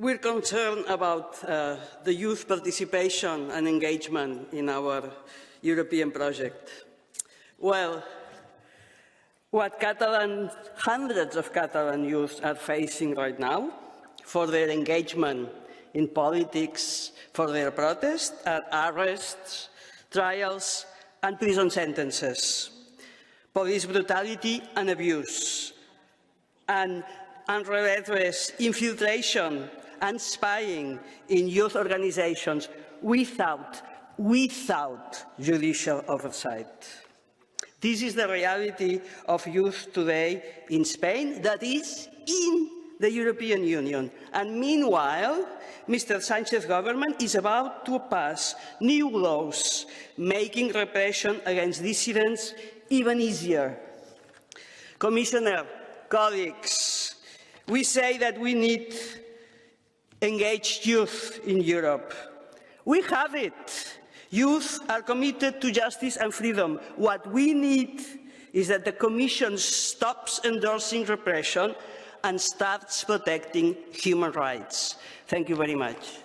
We're concerned about the youth participation and engagement in our European project. Well, what hundreds of Catalan youth are facing right now for their engagement in politics, for their protest, are arrests, trials, and prison sentences, police brutality and abuse, and unrelentless infiltration and spying in youth organizations without judicial oversight. This is the reality of youth today in Spain, that is in the European Union. And meanwhile, Mr. Sánchez's government is about to pass new laws making repression against dissidents even easier. Commissioner, colleagues, we say that we need engaged youth in Europe. We have it. Youth are committed to justice and freedom. What we need is that the Commission stops endorsing repression and starts protecting human rights. Thank you very much.